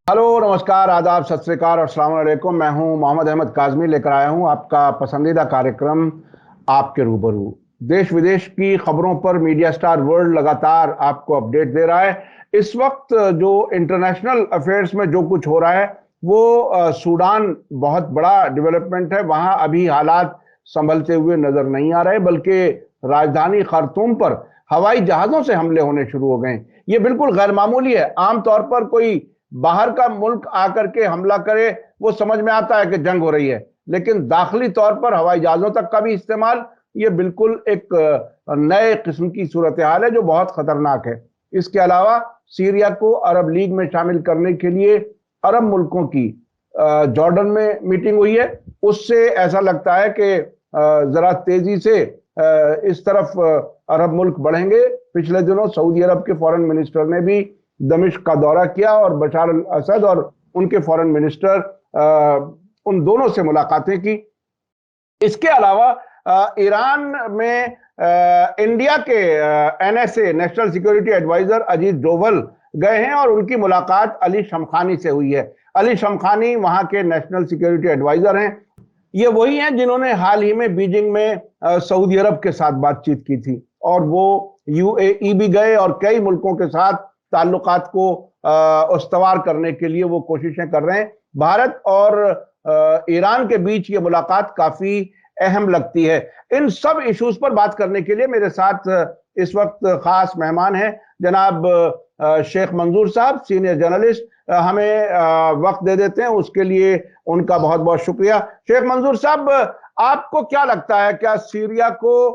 Hello, नमस्कार, आदाब, सत श्री अकाल और अस्सलाम वालेकुम। मैं हूं मोहम्मद अहमद काज़मी, लेकर आया हूं आपका पसंदीदा कार्यक्रम आपके रूबरू। देश विदेश की खबरों पर मीडिया स्टार वर्ल्ड लगातार आपको अपडेट दे रहा है। इस वक्त जो इंटरनेशनल अफेयर्स में जो कुछ हो रहा है वो सूडान बहुत बड़ा डेवलपमेंट है। वहां अभी हालात संभलते हुए नजर नहीं आ रहे, बल्कि राजधानी खार्तूम पर हवाई जहाजों से हमले होने शुरू हो गए। ये बिल्कुल गैर मामूली है। आमतौर पर कोई बाहर का मुल्क आकर के हमला करे वो समझ में आता है कि जंग हो रही है, लेकिन दाखिली तौर पर हवाई जहाजों तक का भी इस्तेमाल, ये बिल्कुल एक नए किस्म की सूरत हाल है जो बहुत खतरनाक है। इसके अलावा सीरिया को अरब लीग में शामिल करने के लिए अरब मुल्कों की जॉर्डन में मीटिंग हुई है। उससे ऐसा लगता है कि जरा तेजी से इस तरफ अरब मुल्क बढ़ेंगे। पिछले दिनों सऊदी अरब के फॉरेन मिनिस्टर ने भी दमिश्क का दौरा किया और बशार अल असद और उनके फॉरेन मिनिस्टर उन दोनों से मुलाकातें की। इसके अलावा ईरान में इंडिया के NSA national security advisor Ajit Doval गए हैं और उनकी मुलाकात अली शमखानी से हुई है। अली शमखानी वहां के नेशनल सिक्योरिटी एडवाइजर हैं। ये वही हैं जिन्होंने हाल ही में बीजिंग में सऊदी अरब के साथ बातचीत की थी, और वो यूएई भी गए और कई मुल्कों के साथ ताल्लुकात को उस्तवार करने के लिए वो कोशिशें कर रहे हैं। भारत और ईरान के बीच ये मुलाकात काफी अहम लगती है। इन सब इश्यूज पर बात करने के लिए मेरे साथ इस वक्त खास मेहमान हैं जनाब शेख मंजूर साहब, सीनियर जर्नलिस्ट। हमें वक्त दे देते हैं, उसके लिए उनका बहुत बहुत शुक्रिया। शेख मंजूर साहब, आपको क्या लगता है, क्या सीरिया को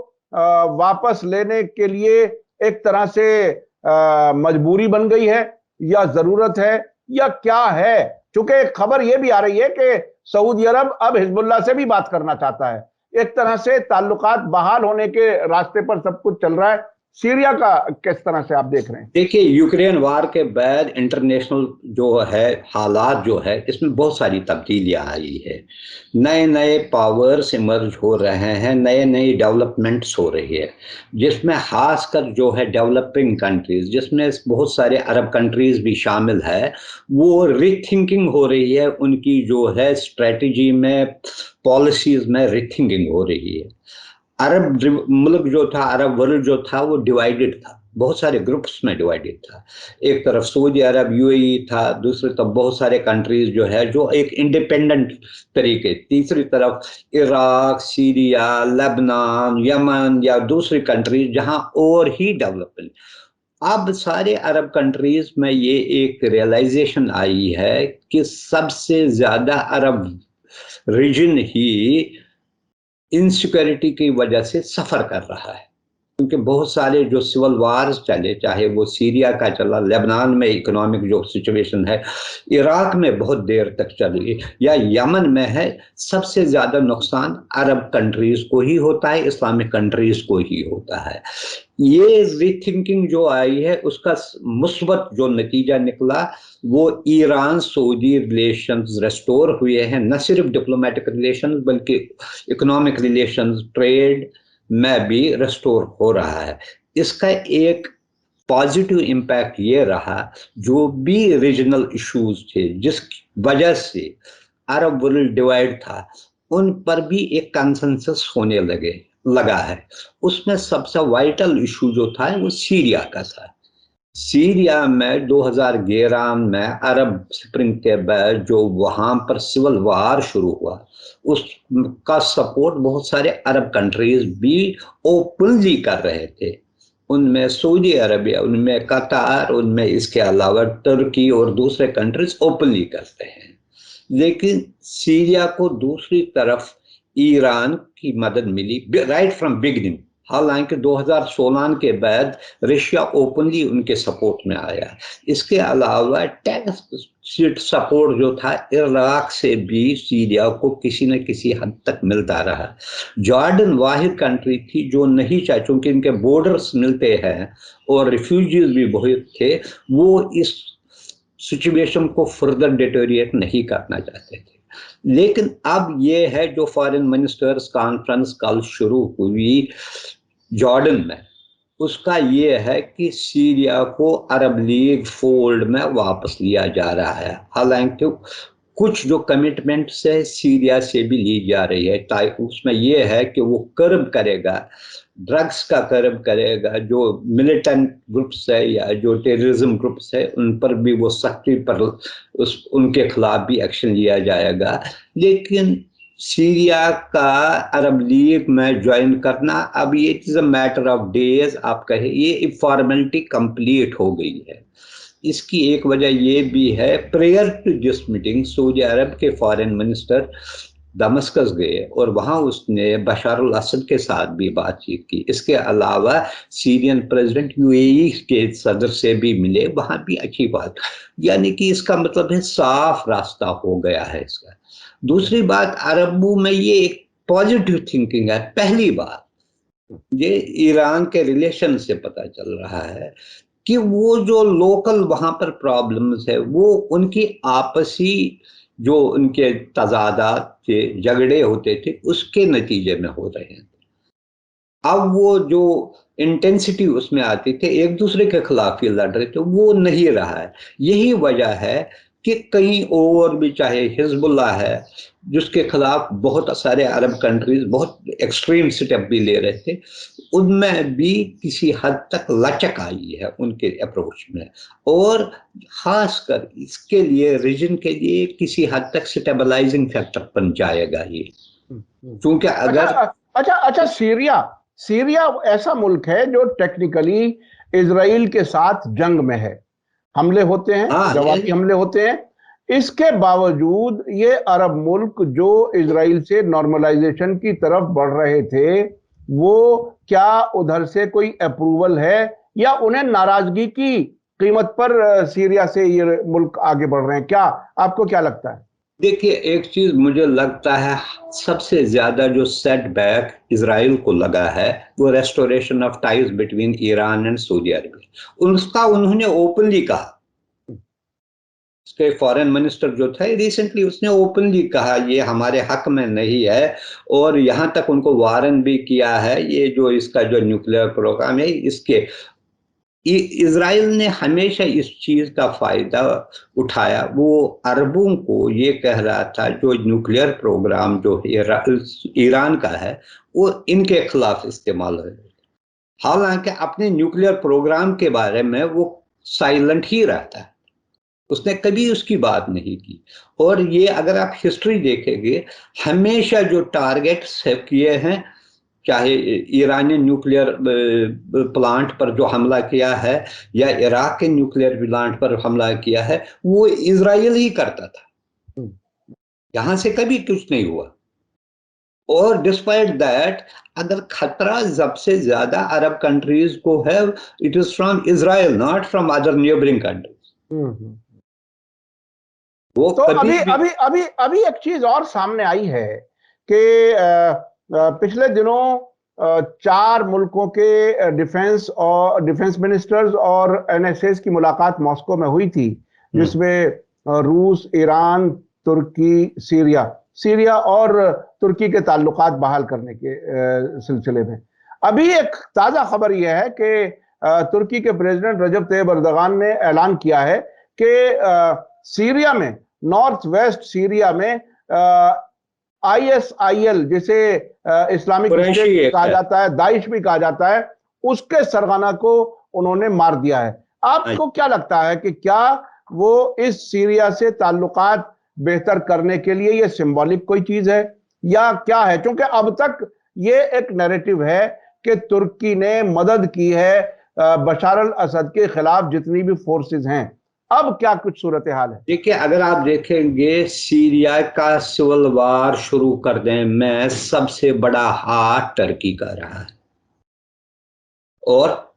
वापस लेने के लिए एक तरह से मजबूरी बन गई है या जरूरत है या क्या है? चूंकि खबर यह भी आ रही है कि सऊदी अरब अब हिजबुल्लाह से भी बात करना चाहता है। एक तरह से ताल्लुकात बहाल होने के रास्ते पर सब कुछ चल रहा है। सीरिया का किस तरह से आप देख रहे हैं? देखिए, यूक्रेन वार के बाद इंटरनेशनल जो है हालात जो है इसमें बहुत सारी तब्दीलियां आई है। नए नए पावर्स इमर्ज हो रहे हैं, नए नए डेवलपमेंट्स हो रही है, जिसमें खासकर जो है डेवलपिंग कंट्रीज, जिसमें बहुत सारे अरब कंट्रीज भी शामिल है, वो रीथिंकिंग हो रही है। उनकी जो है स्ट्रेटजी में, पॉलिसीज में रीथिंकिंग हो रही है। अरब मुल्क जो था, अरब वर्ल्ड जो था, वो डिवाइडेड था, बहुत सारे ग्रुप्स में डिवाइडेड था। एक तरफ सऊदी अरब यूएई था, दूसरी तरफ बहुत सारे कंट्रीज जो है जो एक इंडिपेंडेंट तरीके, तीसरी तरफ इराक, सीरिया, लेबनान, यमन या दूसरी कंट्रीज जहां और ही डेवलपमेंट। अब सारे अरब कंट्रीज में ये एक रियलाइजेशन आई है कि सबसे ज्यादा अरब रीजन ही इनसिक्योरिटी की वजह से सफर कर रहा है, क्योंकि बहुत सारे जो सिविल वार्स चले, चाहे वो सीरिया का चला, लेबनान में इकोनॉमिक जो सिचुएशन है, इराक में बहुत देर तक चली, या यमन में है, सबसे ज्यादा नुकसान अरब कंट्रीज को ही होता है, इस्लामिक कंट्रीज को ही होता है। ये रीथिंकिंग जो आई है उसका मुस्बत जो नतीजा निकला वो ईरान सऊदी रिलेशंस रेस्टोर हुए हैं। न सिर्फ डिप्लोमेटिक रिलेशंस बल्कि इकोनॉमिक रिलेशंस, ट्रेड में भी रेस्टोर हो रहा है। इसका एक पॉजिटिव इम्पैक्ट ये रहा, जो भी रीजनल इश्यूज थे जिस वजह से अरब वर्ल्ड डिवाइड था, उन पर भी एक कंसेंसस होने लगा है। उसमें सबसे वाइटल इशू जो था वो सीरिया का था। सीरिया में 2011 में अरब स्प्रिंग के बाद जो वहां पर सिविल वार शुरू हुआ, उसका सपोर्ट बहुत सारे अरब कंट्रीज भी ओपनली कर रहे थे। उनमें सऊदी अरबिया, उनमें कतार, उनमें इसके अलावा तुर्की और दूसरे कंट्रीज ओपनली करते हैं। लेकिन सीरिया को दूसरी तरफ ईरान की मदद मिली राइट फ्रॉम बिगिनिंग। हालांकि 2016 के बाद रशिया ओपनली उनके सपोर्ट में आया। इसके अलावा टैक्स सपोर्ट जो था इराक से भी सीरिया को किसी न किसी हद तक मिलता रहा। जॉर्डन वाहिद कंट्री थी जो नहीं चाहे, चूंकि इनके बॉर्डर्स मिलते हैं और रिफ्यूजीज भी बहुत थे, वो इस सिचुएशन को फर्दर डिटोरिएट नहीं करना चाहते थे। लेकिन अब ये है, जो फॉरेन मिनिस्टर्स कॉन्फ्रेंस कल शुरू हुई जॉर्डन में, उसका ये है कि सीरिया को अरब लीग फोल्ड में वापस लिया जा रहा है। हालांकि कुछ जो कमिटमेंट्स है सीरिया से भी ली जा रही है, उसमें ये है कि वो कर्ब करेगा, ड्रग्स का कर्ब करेगा, जो मिलिटेंट ग्रुप्स है या जो टेररिज्म ग्रुप्स है उन पर भी वो सख्ती पर उनके खिलाफ भी एक्शन लिया जाएगा। लेकिन सीरिया का अरब लीग में ज्वाइन करना अब ये is a matter of days, आप कहे ये फॉर्मेलिटी कंप्लीट हो गई है। इसकी एक वजह ये भी है, prayer to this meeting Saudi Arab के फॉरेन मिनिस्टर दमस्कस गए और वहां उसने बशार अल असद के साथ भी बातचीत की। इसके अलावा सीरियन प्रेसिडेंट यूएई के सदर से भी मिले, वहां भी अच्छी बात, यानी कि इसका मतलब है साफ रास्ता हो गया है इसका। दूसरी बात, अरबों में ये एक पॉजिटिव थिंकिंग है। पहली बात ये ईरान के रिलेशन से पता चल रहा है कि वो जो लोकल वहां पर प्रॉब्लम्स है वो उनकी आपसी जो उनके तजादात थे, झगड़े होते थे, उसके नतीजे में हो रहे हैं। अब वो जो इंटेंसिटी उसमें आती थी, एक दूसरे के खिलाफ ही लड़ रहे थे, वो नहीं रहा है। यही वजह है कि कहीं और भी, चाहे हिजबुल्लाह है जिसके खिलाफ बहुत सारे अरब कंट्रीज बहुत एक्सट्रीम स्टेप भी ले रहे थे, उनमें भी किसी हद तक लचक आई है उनके अप्रोच में, और खासकर इसके लिए रीजन के लिए किसी हद तक स्टेबलाइजिंग फैक्टर बन जाएगा ये। क्योंकि अच्छा अगर अच्छा अच्छा, सीरिया सीरिया ऐसा मुल्क है जो टेक्निकली इजराइल के साथ जंग में है, हमले होते हैं, हाँ जवाबी हमले होते हैं। इसके बावजूद ये अरब मुल्क जो इजराइल से नॉर्मलाइजेशन की तरफ बढ़ रहे थे, वो क्या उधर से कोई अप्रूवल है या उन्हें नाराजगी की कीमत पर सीरिया से ये मुल्क आगे बढ़ रहे हैं? क्या आपको क्या लगता है? देखिए, एक चीज मुझे लगता है सबसे ज्यादा जो सेटबैक इसराइल को लगा है वो restoration of ties between Iran and Saudi Arabia. उसका उन्होंने ओपनली कहा, उसके फॉरेन मिनिस्टर जो थे रिसेंटली उसने ओपनली कहा ये हमारे हक में नहीं है, और यहां तक उनको वारन भी किया है ये जो इसका जो न्यूक्लियर प्रोग्राम है इसके। इजराइल ने हमेशा इस चीज का फायदा उठाया। वो अरबों को ये कह रहा था जो न्यूक्लियर प्रोग्राम जो ईरान का है वो इनके खिलाफ इस्तेमाल है। हालांकि अपने न्यूक्लियर प्रोग्राम के बारे में वो साइलेंट ही रहता है, उसने कभी उसकी बात नहीं की। और ये अगर आप हिस्ट्री देखेंगे, हमेशा जो टारगेट्स किए हैं, चाहे ईरानी न्यूक्लियर प्लांट पर जो हमला किया है या इराक के न्यूक्लियर प्लांट पर हमला किया है, वो इजराइल ही करता था, यहां से कभी कुछ नहीं हुआ। और डिस्पाइट दैट, अगर खतरा सबसे ज्यादा अरब कंट्रीज को है, it is from Israel, not from other neighbouring countries. वो तो कभी अभी भी अभी अभी अभी एक चीज और सामने आई है कि पिछले दिनों चार मुल्कों के डिफेंस मिनिस्टर्स और एनएसएस की मुलाकात मॉस्को में हुई थी, जिसमें रूस, ईरान, तुर्की, सीरिया सीरिया और तुर्की के ताल्लुकात बहाल करने के सिलसिले में। अभी एक ताजा खबर यह है कि तुर्की के प्रेसिडेंट रजब तैयब अर्दगान ने ऐलान किया है कि सीरिया में, नॉर्थ वेस्ट सीरिया में आईएसआईएल, जिसे इस्लामिक स्टेट कहा जाता है, दाइश भी कहा जाता है, उसके सरगना को उन्होंने मार दिया है। आपको क्या लगता है कि क्या वो इस सीरिया से ताल्लुकात बेहतर करने के लिए ये सिंबॉलिक कोई चीज है या क्या है? क्योंकि अब तक ये एक नैरेटिव है कि तुर्की ने मदद की है बशार अल असद के खिलाफ जितनी भी फोर्सेस हैं। अब क्या कुछ सूरत हाल है? देखिए, अगर आप देखेंगे सीरिया का सिविल वार शुरू करने में सबसे बड़ा हाथ टर्की का रहा है, और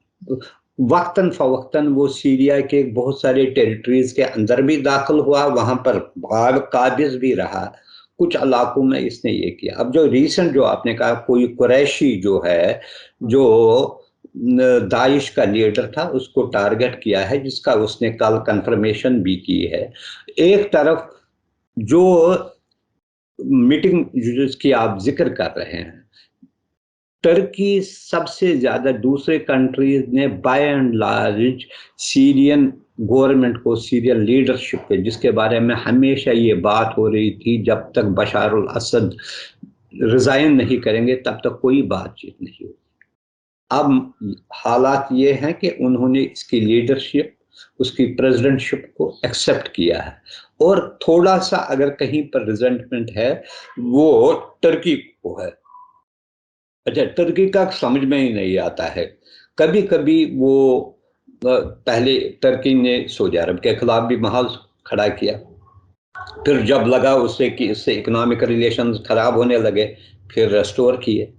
वक्तन फवक्तन वो सीरिया के बहुत सारे टेरिटरीज के अंदर भी दाखिल हुआ, वहां पर काबिज भी रहा, कुछ इलाकों में इसने ये किया। अब जो रिसेंट जो आपने कहा, कोई कुरैशी जो है जो दाइश का लीडर था उसको टारगेट किया है, जिसका उसने कल कंफर्मेशन भी की है। एक तरफ जो मीटिंग जिसकी आप जिक्र कर रहे हैं, टर्की सबसे ज्यादा दूसरे कंट्रीज ने by and large Syrian government को, सीरियन लीडरशिप पे, जिसके बारे में हमेशा ये बात हो रही थी जब तक बशारुल असद रिजाइन नहीं करेंगे तब तक कोई बातचीत नहीं होगी। अब हालात ये हैं कि उन्होंने इसकी लीडरशिप, उसकी प्रेसिडेंटशिप को एक्सेप्ट किया है, और थोड़ा सा अगर कहीं पर रिजेंटमेंट है वो टर्की को है। अच्छा, टर्की का समझ में ही नहीं आता है। कभी कभी वो पहले टर्की ने सऊदी अरब के खिलाफ भी महाज खड़ा किया, फिर जब लगा उससे कि इससे इकोनॉमिक रिलेशंस खराब होने लगे फिर रेस्टोर किए।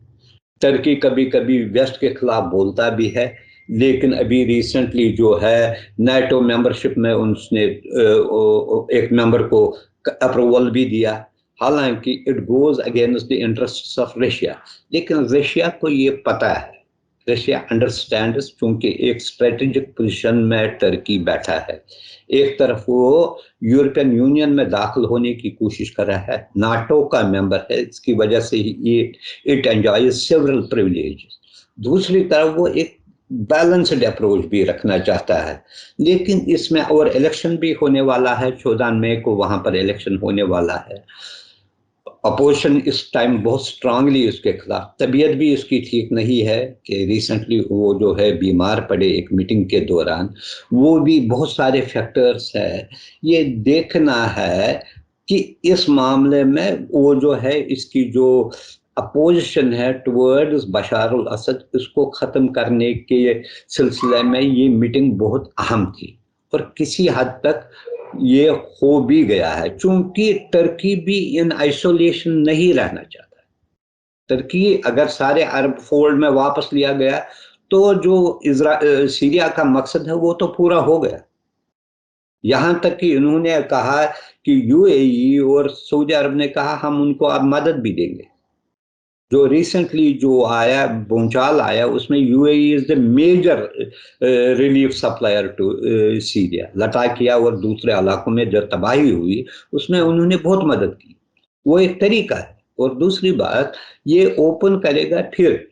टर्की कभी कभी वेस्ट के खिलाफ बोलता भी है, लेकिन अभी रिसेंटली जो है नाटो मेंबरशिप में उसने एक मेंबर को अप्रूवल भी दिया, हालांकि it goes against the interests of Russia. लेकिन रशिया को ये पता है, रशिया अंडरस्टैंड्स, क्योंकि एक स्ट्रेटेजिक पोजीशन में टर्की बैठा है। एक तरफ वो यूरोपियन यूनियन में दाखिल होने की कोशिश कर रहा है, नाटो का मेंबर है, इसकी वजह से ही इट एंजॉयज सेवरल प्रिविलेजेस। दूसरी तरफ वो एक बैलेंस्ड अप्रोच भी रखना चाहता है, लेकिन इसमें और इलेक्शन भी होने वाला है, 14 मई को वहां पर इलेक्शन होने वाला है। अपोजिशन इस टाइम बहुत स्ट्रांगली उसके खिलाफ, तबीयत भी उसकी ठीक नहीं है कि रिसेंटली वो जो है बीमार पड़े एक मीटिंग के दौरान। वो भी बहुत सारे फैक्टर्स है, ये देखना है कि इस मामले में वो जो है इसकी जो अपोजिशन है टुवर्ड्स बशारुल असद, इसको ख़त्म करने के सिलसिले में ये मीटिंग बहुत अहम थी, और किसी हद तक ये हो भी गया है, क्योंकि टर्की भी इन आइसोलेशन नहीं रहना चाहता। टर्की अगर सारे अरब फोल्ड में वापस लिया गया तो जो सीरिया का मकसद है वो तो पूरा हो गया। यहां तक कि उन्होंने कहा कि यूएई और सऊदी अरब ने कहा हम उनको अब मदद भी देंगे। जो रिसेंटली जो आया भूचाल आया उसमें UAE is the major relief supplier to Syria. Latakia और दूसरे इलाकों में जो तबाही हुई उसमें उन्होंने बहुत मदद की, वो एक तरीका है। और दूसरी बात, ये ओपन करेगा फिर,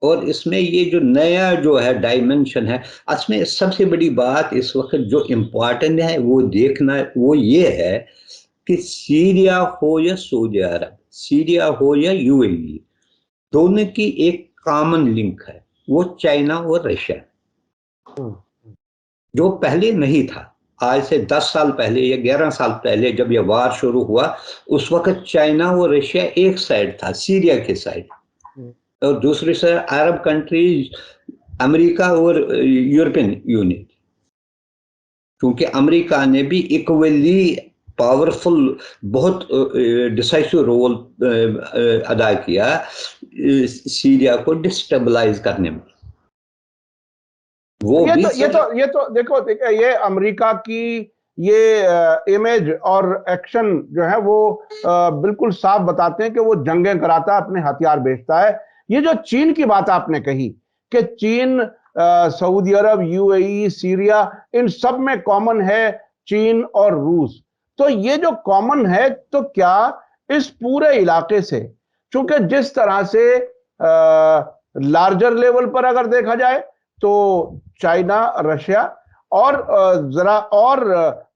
और इसमें ये जो नया जो है डायमेंशन है, इसमें सबसे बड़ी बात इस वक्त जो इम्पोर्टेंट है वो देखना वो ये है कि सीरिया हो या सऊदी अरब, सीरिया हो या यूएई, दोनों की एक कॉमन लिंक है, वो चाइना और रशिया, जो पहले नहीं था। आज से 10 साल पहले या 11 साल पहले जब यह वार शुरू हुआ उस वक्त चाइना और रशिया एक साइड था, सीरिया के साइड, और दूसरी साइड अरब कंट्रीज अमेरिका और यूरोपियन यूनियन, क्योंकि अमेरिका ने भी इक्वली पावरफुल बहुत डिसाइसिव रोल अदा किया सीरिया को डिस्टेबलाइज करने में। वो ये तो देखो ये अमेरिका की ये इमेज और एक्शन जो है वो बिल्कुल साफ बताते हैं कि वो जंगें कराता है, अपने हथियार बेचता है। ये जो चीन की बात आपने कही कि चीन, सऊदी अरब, यूएई, सीरिया, इन सब में कॉमन है चीन और रूस। तो ये जो कॉमन है, तो क्या इस पूरे इलाके से, चूंकि जिस तरह से लार्जर लेवल पर अगर देखा जाए तो चाइना, रशिया, और जरा और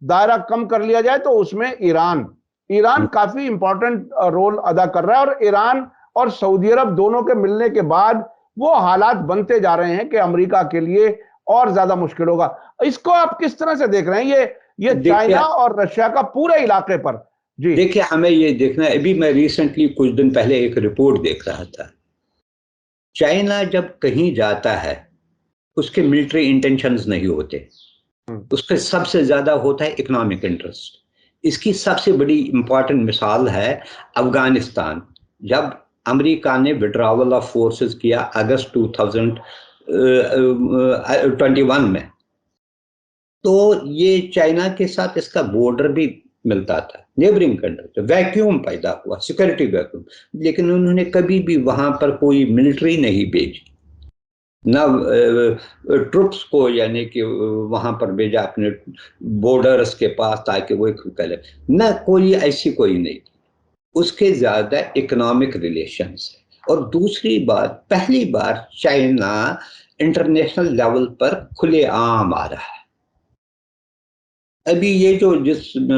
दायरा कम कर लिया जाए तो उसमें ईरान काफी इंपॉर्टेंट रोल अदा कर रहा है, और ईरान और सऊदी अरब दोनों के मिलने के बाद वो हालात बनते जा रहे हैं कि अमेरिका के लिए और ज्यादा मुश्किल होगा। इसको आप किस तरह से देख रहे हैं, ये चाइना और रशिया का पूरे इलाके पर? जी देखिए, हमें ये देखना है, अभी मैं रिसेंटली कुछ दिन पहले एक रिपोर्ट देख रहा था। चाइना जब कहीं जाता है उसके मिलिट्री इंटेंशंस नहीं होते, उसके सबसे ज्यादा होता है इकोनॉमिक इंटरेस्ट। इसकी सबसे बड़ी इंपॉर्टेंट मिसाल है अफगानिस्तान। जब अमेरिका ने विड्रॉवल ऑफ फोर्सेस किया अगस्त 2021 में, तो ये चाइना के साथ इसका बॉर्डर भी मिलता था, नेबरिंग कंट्री, तो वैक्यूम पैदा हुआ, सिक्योरिटी वैक्यूम। लेकिन उन्होंने कभी भी वहां पर कोई मिलिट्री नहीं भेजी, न ट्रुप्स को यानी कि वहां पर भेजा अपने बॉर्डर्स के पास ताकि वो करे, न कोई ऐसी कोई नहीं थी। उसके ज्यादा इकोनॉमिक रिलेशंस है। और दूसरी बात, पहली बार चाइना इंटरनेशनल लेवल पर खुलेआम आ रहा है। अभी ये जो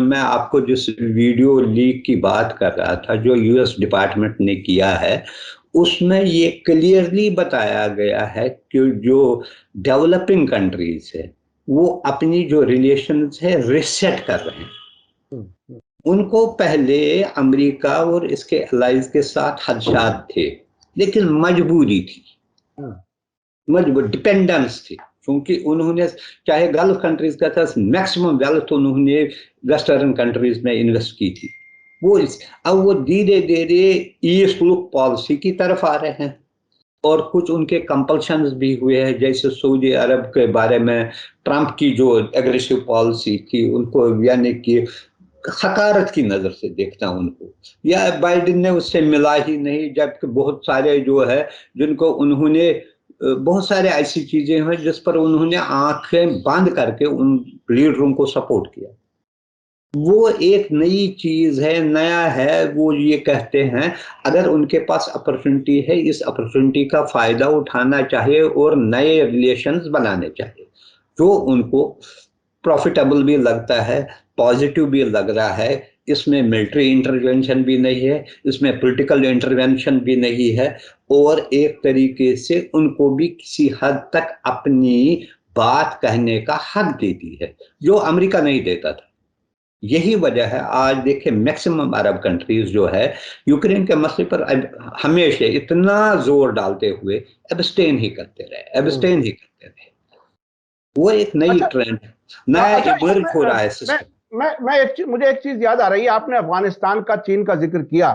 मैं आपको जिस वीडियो लीक की बात कर रहा था जो यूएस डिपार्टमेंट ने किया है, उसमें ये क्लियरली बताया गया है कि जो डेवलपिंग कंट्रीज है वो अपनी जो रिलेशंस है रिसेट कर रहे हैं। उनको पहले अमेरिका और इसके अलाइज के साथ खदशात थे, लेकिन मजबूरी थी, मजबूर डिपेंडेंस थी, क्योंकि उन्होंने चाहे गल्फ कंट्रीज का था, मैक्सिमम वेल्थ उन्होंने वेस्टर्न कंट्रीज में इन्वेस्ट की थी। अब वो धीरे धीरे ईस्ट लुक पॉलिसी की तरफ आ रहे हैं, और कुछ उनके कंपल्शंस भी हुए हैं, जैसे सऊदी अरब के बारे में ट्रंप की जो एग्रेसिव पॉलिसी थी उनको, यानी कि हकारत की नजर से देखना उनको, या बाइडेन ने उससे मिला ही नहीं, जबकि बहुत सारे जो है जिनको उन्होंने, बहुत सारे ऐसी चीजें हैं जिस पर उन्होंने आंखें बंद करके उन लीडरों को सपोर्ट किया। वो एक नई चीज है, नया है, वो ये कहते हैं अगर उनके पास अपॉर्चुनिटी है, इस अपॉर्चुनिटी का फायदा उठाना चाहिए और नए रिलेशंस बनाने चाहिए, जो उनको प्रॉफिटेबल भी लगता है, पॉजिटिव भी लग रहा है। इसमें मिलिट्री इंटरवेंशन भी नहीं है, इसमें पॉलिटिकल इंटरवेंशन भी नहीं है, और एक तरीके से उनको भी किसी हद तक अपनी बात कहने का हक देती है, जो अमेरिका नहीं देता था। यही वजह है आज देखिए मैक्सिमम अरब कंट्रीज जो है यूक्रेन के मसले पर हमेशा इतना जोर डालते हुए एब्सटेन ही करते रहे। वो एक नई अच्छा, ट्रेंड, नया अच्छा, इमर्ज हो रहा है मैं सिस्टम। मुझे एक चीज याद आ रही है, आपने अफगानिस्तान का, चीन का जिक्र किया।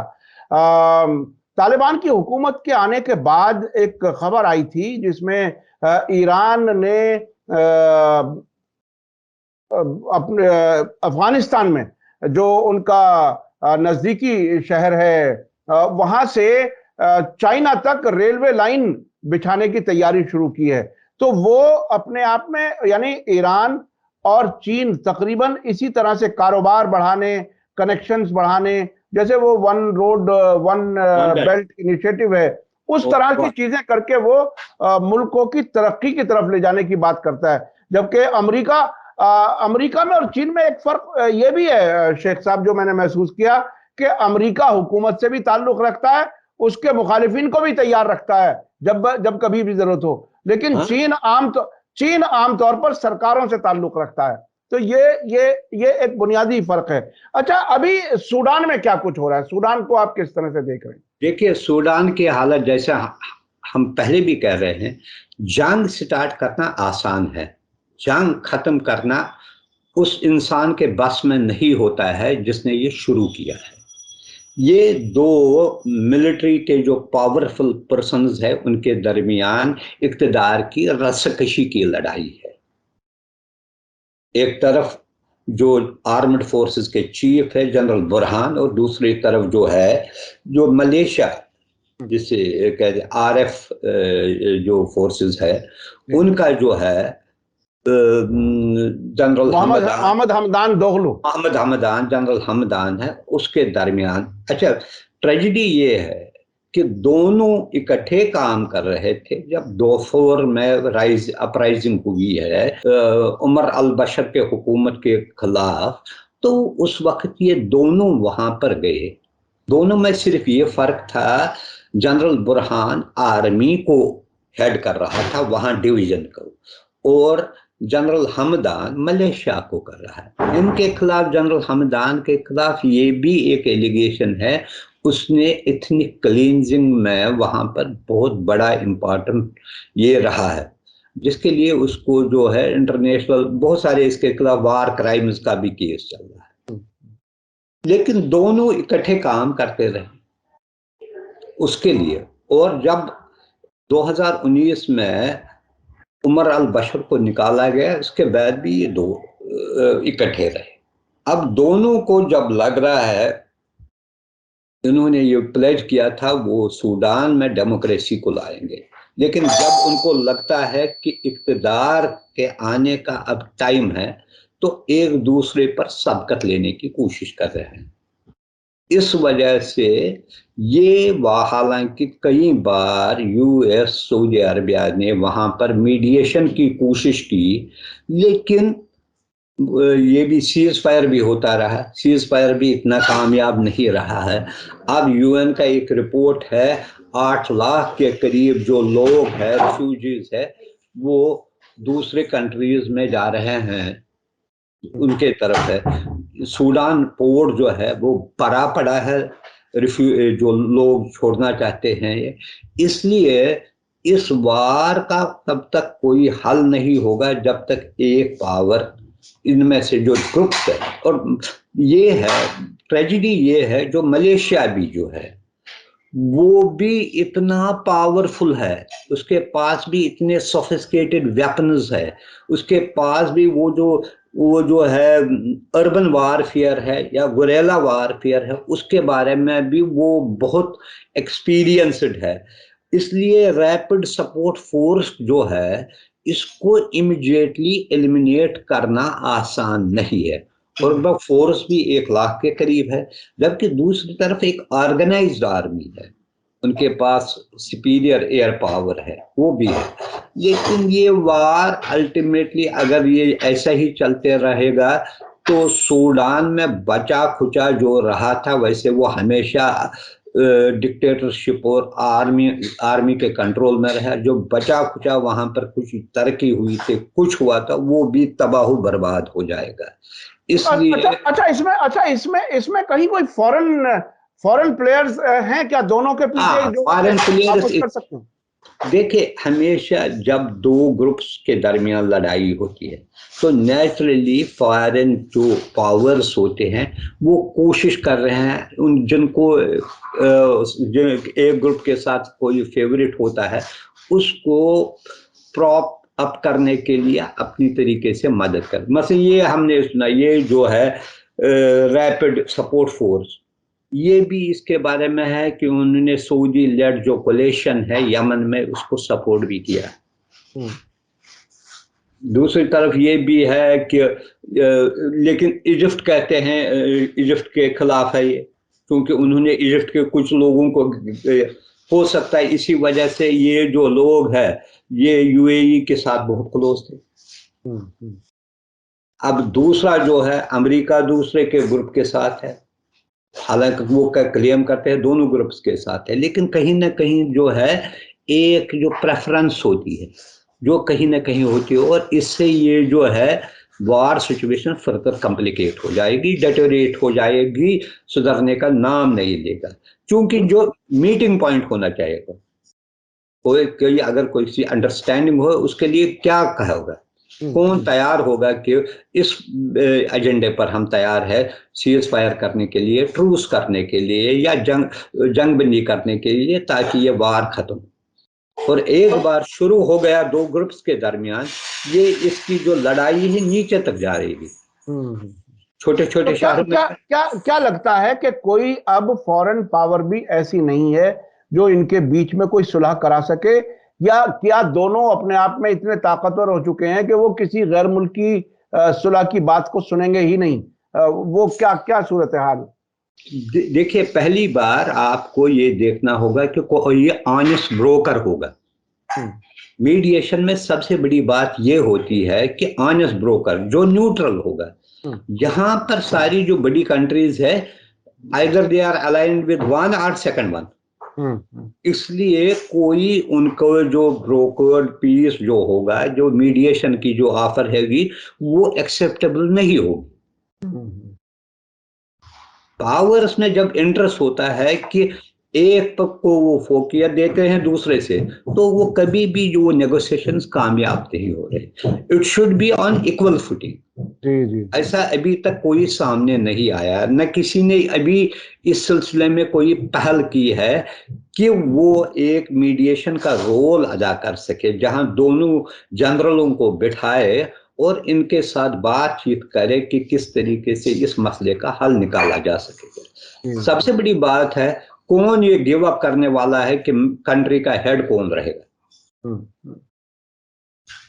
तालिबान की हुकूमत के आने के बाद एक खबर आई थी जिसमें ईरान ने अपने अफगानिस्तान में जो उनका नजदीकी शहर है वहां से चाइना तक रेलवे लाइन बिछाने की तैयारी शुरू की है। तो वो अपने आप में, यानी ईरान और चीन तकरीबन इसी तरह से कारोबार बढ़ाने, कनेक्शंस बढ़ाने, जैसे वो one road one belt initiative है, उस तरह की चीजें करके वो मुल्कों की तरक्की की तरफ ले जाने की बात करता है। जबकि अमेरिका में और चीन में एक फर्क ये भी है शेख साहब, जो मैंने महसूस किया कि अमेरिका हुकूमत से भी ताल्लुक रखता है, उसके मुखालिफिन को भी तैयार रखता है जब कभी भी जरूरत हो, लेकिन चीन आमतौर पर सरकारों से ताल्लुक रखता है। तो ये एक बुनियादी फर्क है। अच्छा, अभी सूडान में क्या कुछ हो रहा है? सूडान को आप किस तरह से देख रहे हैं? देखिए, सूडान की हालत जैसे हम पहले भी कह रहे हैं, जंग स्टार्ट करना आसान है, जंग खत्म करना उस इंसान के बस में नहीं होता है जिसने ये शुरू किया है। ये दो मिलिट्री के जो पावरफुल पर्सन्स है उनके दरमियान इक्तदार की रस्साकशी की लड़ाई है। एक तरफ जो आर्म्ड फोर्सेस के चीफ है जनरल बुरहान, और दूसरी तरफ जो है जो मलेशिया जिसे कहते हैं आरएफ जो फोर्सेस है उनका जो है जनरल मोहम्मद हमदान दोगलू, जनरल हमदान है, उसके दरमियान। अच्छा, ट्रेजेडी ये है कि दोनों इकट्ठे काम कर रहे थे जब दोफोर में अपराइजिंग हुई है उमर अल बशर के हुकूमत के खिलाफ, तो उस वक्त ये दोनों वहां पर गए। दोनों में सिर्फ ये फर्क था, जनरल बुरहान आर्मी को हेड कर रहा था वहां डिवीजन को, और जनरल हमदान मलेशिया को कर रहा है। इनके खिलाफ, जनरल हमदान के खिलाफ ये भी एक एलिगेशन है, उसने एथनिक क्लींजिंग में वहां पर बहुत बड़ा इंपॉर्टेंट ये रहा है, जिसके लिए उसको जो है इंटरनेशनल बहुत सारे इसके खिलाफ वार क्राइम्स का भी केस चल रहा है। लेकिन दोनों इकट्ठे काम करते रहे उसके लिए, और जब 2019 में उमर अल बशर को निकाला गया, उसके बाद भी ये दो इकट्ठे रहे। अब दोनों को जब लग रहा है, इन्होंने ये प्लेज किया था वो सूडान में डेमोक्रेसी को लाएंगे, लेकिन जब उनको लगता है कि इक्तदार के आने का अब टाइम है, तो एक दूसरे पर सबकत लेने की कोशिश कर रहे हैं। इस वजह से ये हालांकि कई बार यूएस सऊदी अरबिया ने वहां पर मीडिएशन की कोशिश की, लेकिन ये भी सीज फायर भी होता रहा, सीज फायर भी इतना कामयाब नहीं रहा है। अब यूएन का एक रिपोर्ट है, 8 लाख के करीब जो लोग हैं रिफ्यूजीज है, वो दूसरे कंट्रीज में जा रहे हैं, उनके तरफ है। सूडान पोर्ट जो है वो भरा पड़ा है जो लोग छोड़ना चाहते हैं। इसलिए इस वार का तब तक कोई हल नहीं होगा जब तक एक पावर इनमें से जो ग्रुप्स है, और ये है ट्रेजिडी, ये है जो मलेशिया भी जो है वो भी इतना पावरफुल है, उसके पास भी इतने सोफिस्टिकेटेड वेपन्स है, उसके पास भी वो जो है अर्बन वारफेयर है या गुरेला वारफेयर है, उसके बारे में भी वो बहुत एक्सपीरियंस्ड है। इसलिए रैपिड सपोर्ट फोर्स जो है इसको इमिडिएटली एलिमिनेट करना आसान नहीं है, और वह फोर्स भी 1 लाख के करीब है। जबकि दूसरी तरफ एक ऑर्गेनाइज्ड आर्मी है, उनके पास सुपीरियर एयर पावर है, वो भी है। लेकिन ये वार अल्टीमेटली अगर ये ऐसा ही चलते रहेगा तो सूडान में बचा खुचा जो रहा था वैसे वो हमेशा डिक्टेटरशिप और आर्मी के कंट्रोल में रहा। जो बचा खुचा वहां पर कुछ तरक्की हुई थी, कुछ हुआ था, वो भी तबाह बर्बाद हो जाएगा। इसलिए अच्छा, इसमें कहीं कोई फॉरेन प्लेयर्स हैं क्या दोनों के पीछे जो फॉरेन प्लेयर्स कर सकते हैं? देखिए, हमेशा जब दो ग्रुप्स के दरमियान लड़ाई होती है तो नेचुरली फॉरेन जो पावर्स होते हैं वो कोशिश कर रहे हैं उन जिनको एक ग्रुप के साथ कोई फेवरेट होता है उसको प्रॉप अप करने के लिए अपनी तरीके से मदद कर। मतलब ये हमने सुना, ये जो है रैपिड सपोर्ट फोर्स, ये भी इसके बारे में है कि उन्होंने सऊदी लेड जो कोलेशन है यमन में उसको सपोर्ट भी किया। दूसरी तरफ ये भी है कि लेकिन इजिप्ट कहते हैं इजिप्ट के खिलाफ है ये, क्योंकि उन्होंने इजिप्ट के कुछ लोगों को हो सकता है इसी वजह से ये जो लोग हैं ये यूएई के साथ बहुत क्लोज थे। अब दूसरा जो है अमेरिका दूसरे के ग्रुप के साथ है, हालांकि वो क्लेम करते हैं दोनों ग्रुप्स के साथ है, लेकिन कहीं ना कहीं जो है एक जो प्रेफरेंस होती है जो कहीं ना कहीं होती है, और इससे ये जो है वार सिचुएशन फर्दर कॉम्प्लिकेट हो जाएगी, डेटोरेट हो जाएगी, सुधरने का नाम नहीं लेगा। क्योंकि जो मीटिंग पॉइंट होना चाहिए, कोई अगर कोई अंडरस्टैंडिंग हो उसके लिए क्या कहोगा, कौन तैयार होगा कि इस एजेंडे पर हम तैयार है सीज फायर करने के लिए, ट्रूस करने के लिए, या जंगबंदी करने के लिए, ताकि ये वार खत्म। और एक बार शुरू हो गया दो ग्रुप्स के दरमियान, ये इसकी जो लड़ाई है नीचे तक जा रही है, छोटे छोटे शहरों में। क्या लगता है कि कोई अब फॉरेन पावर भी ऐसी नहीं है जो इनके बीच में कोई सुलह करा सके, या क्या दोनों अपने आप में इतने ताकतवर हो चुके हैं कि वो किसी गैर मुल्की सुलह की बात को सुनेंगे ही नहीं? वो क्या सूरत हाल? देखिए, पहली बार आपको ये देखना होगा कि कोई ऑनेस्ट ब्रोकर होगा। मीडिएशन में सबसे बड़ी बात ये होती है कि ऑनेस्ट ब्रोकर जो न्यूट्रल होगा। यहाँ पर सारी जो बड़ी कंट्रीज है either they are aligned with one और सेकंड वन, इसलिए कोई उनको जो ब्रोकर्ड पीस जो होगा, जो मीडिएशन की जो ऑफर हैगी, वो एक्सेप्टेबल नहीं होगी। पावर्स में जब इंटरेस्ट होता है कि एक पक्ष को वो फोकियत देते हैं दूसरे से, तो वो कभी भी जो नेगोशिएशंस कामयाब नहीं हो रहे। It should be on equal footing. जी। ऐसा अभी तक कोई सामने नहीं आया, न किसी ने अभी इस सिलसिले में कोई पहल की है कि वो एक मीडिएशन का रोल अदा कर सके, जहां दोनों जनरलों को बिठाए और इनके साथ बातचीत करे कि किस तरीके से इस मसले का हल निकाला जा सके। सबसे बड़ी बात है कौन ये गिव अप करने वाला है कि कंट्री का हेड कौन रहेगा।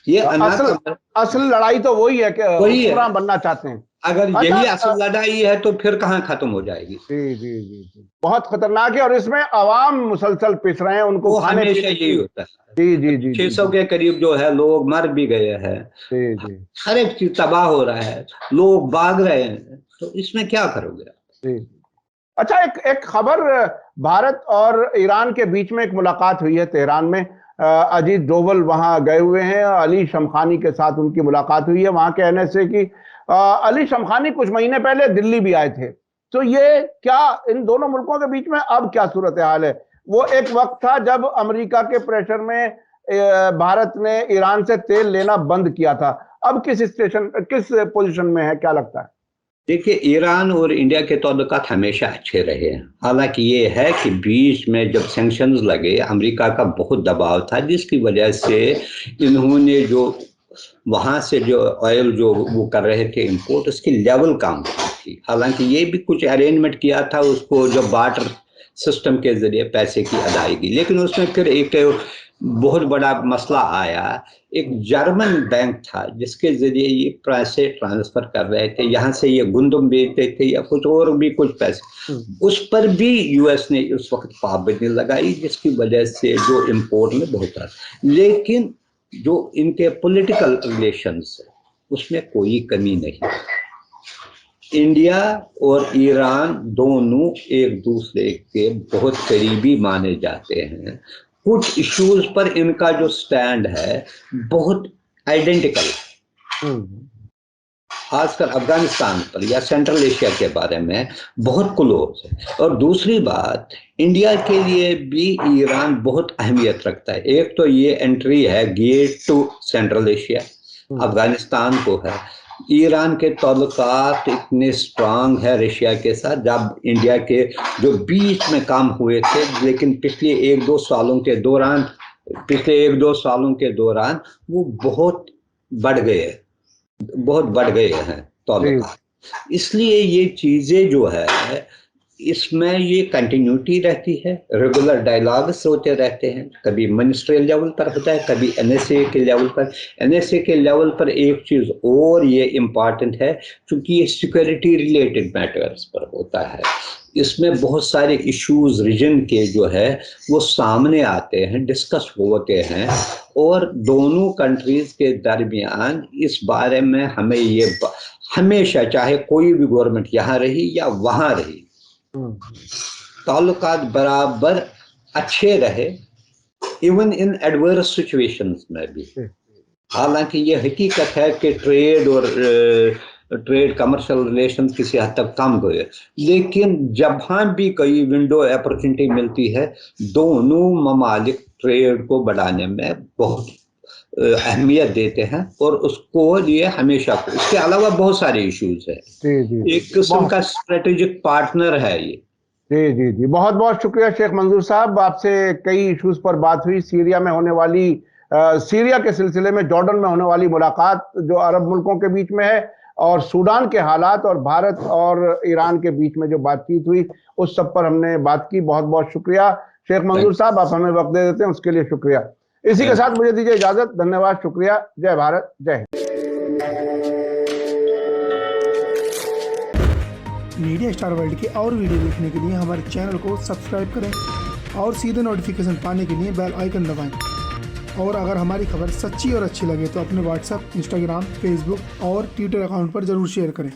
ये असल लड़ाई तो वही है कि हुक्मरान बनना चाहते हैं। अगर अच्छा, यही असल लड़ाई है तो फिर कहाँ खत्म हो जाएगी? जी जी जी जी, बहुत खतरनाक है। और इसमें अवाम मुसलसल पिस रहे हैं, उनको वो खाने हमेशा पीने यही की। होता है। जी जी अभी जी जी 600 जी के करीब जो है लोग मर भी गए हैं, जी जी हर एक चीज तबाह हो रहा है, लोग भाग रहे हैं, तो इसमें क्या करोगे? जी। अच्छा, एक एक खबर, भारत और ईरान के बीच में एक मुलाकात हुई है तेहरान में। अजीत डोवल वहां गए हुए हैं, अली शमखानी के साथ उनकी मुलाकात हुई है वहां के एनएसए की। अली शमखानी कुछ महीने पहले दिल्ली भी आए थे। तो ये क्या इन दोनों मुल्कों के बीच में अब क्या सूरत हाल है? वो एक वक्त था जब अमेरिका के प्रेशर में भारत ने ईरान से तेल लेना बंद किया था। अब किस पोजीशन में है, क्या लगता है? देखिए, ईरान और इंडिया के ताल्लुकात हमेशा अच्छे रहे हैं। हालांकि ये है कि बीच में जब सैंक्शंस लगे, अमेरिका का बहुत दबाव था, जिसकी वजह से इन्होंने जो वहां से जो ऑयल जो वो कर रहे थे इंपोर्ट, उसकी लेवल कम थी। हालांकि ये भी कुछ अरेंजमेंट किया था उसको, जो बार्टर सिस्टम के जरिए पैसे की अदायगी, लेकिन उसमें फिर एक बहुत बड़ा मसला आया। एक जर्मन बैंक था जिसके जरिए ये पैसे ट्रांसफर कर रहे थे, यहाँ से ये गुंदम बेचते थे या कुछ और भी कुछ पैसे, उस पर भी यूएस ने उस वक्त पाबंदी लगाई, जिसकी वजह से जो इंपोर्ट में बहुत था। लेकिन जो इनके पॉलिटिकल रिलेशंस है उसमें कोई कमी नहीं। इंडिया और ईरान दोनों एक दूसरे के बहुत करीबी माने जाते हैं। कुछ इश्यूज पर इनका जो स्टैंड है बहुत आइडेंटिकल, खासकर अफगानिस्तान पर या सेंट्रल एशिया के बारे में बहुत क्लोज है। और दूसरी बात, इंडिया के लिए भी ईरान बहुत अहमियत रखता है। एक तो ये एंट्री है gate to Central Asia, Afghanistan को है। ईरान के ताल्लुकात इतने स्ट्रांग है रशिया के साथ, जब इंडिया के जो बीच में काम हुए थे, लेकिन पिछले एक दो सालों के दौरान वो बहुत बढ़ गए हैं ताल्लुकात। इसलिए ये चीज़ें जो है इसमें ये कंटिन्यूटी रहती है, रेगुलर डायलॉग्स होते रहते हैं। कभी मिनिस्ट्रियल लेवल पर होता है, कभी एनएसए के लेवल पर। एनएसए के लेवल पर एक चीज़ और ये इम्पॉर्टेंट है, क्योंकि ये सिक्योरिटी रिलेटेड मैटर्स पर होता है। इसमें बहुत सारे इश्यूज रीजन के जो है वो सामने आते हैं, डिस्कस होते हैं, और दोनों कंट्रीज के दरमियान इस बारे में हमें ये हमेशा, चाहे कोई भी गवर्नमेंट यहाँ रही या वहाँ रही, ताल्लुकात बराबर अच्छे रहे, इवन इन एडवर्स सिचुएशंस में भी। हालांकि ये हकीकत है कि ट्रेड कमर्शियल रिलेशन किसी हद तक कम हुए, लेकिन जहाँ भी कोई विंडो अपॉर्चुनिटी मिलती है, दोनों ममालिक ट्रेड को बढ़ाने में बहुत अहमियत देते हैं, और उसको लिए हमेशा। इसके अलावा बहुत सारे इश्यूज है, एक किस्म का स्ट्रेटेजिक पार्टनर है ये। जी जी जी, बहुत बहुत शुक्रिया शेख मंजूर साहब। आपसे कई इश्यूज पर बात हुई। सीरिया में होने वाली सीरिया के सिलसिले में जॉर्डन में होने वाली मुलाकात जो अरब मुल्कों के बीच में है, और सूडान के हालात, और भारत और ईरान के बीच में जो बातचीत हुई, उस सब पर हमने बात की। बहुत बहुत शुक्रिया शेख मंजूर साहब, आप हमें वक्त दे देते हैं, उसके लिए शुक्रिया। इसी के साथ मुझे दीजिए इजाजत। धन्यवाद, शुक्रिया। जय भारत, जय हिंद। मीडिया स्टार वर्ल्ड के और वीडियो देखने के लिए हमारे चैनल को सब्सक्राइब करें और सीधे नोटिफिकेशन पाने के लिए बेल आइकन दबाएं। और अगर हमारी खबर सच्ची और अच्छी लगे तो अपने व्हाट्सएप, इंस्टाग्राम, फेसबुक और ट्विटर अकाउंट पर ज़रूर शेयर करें।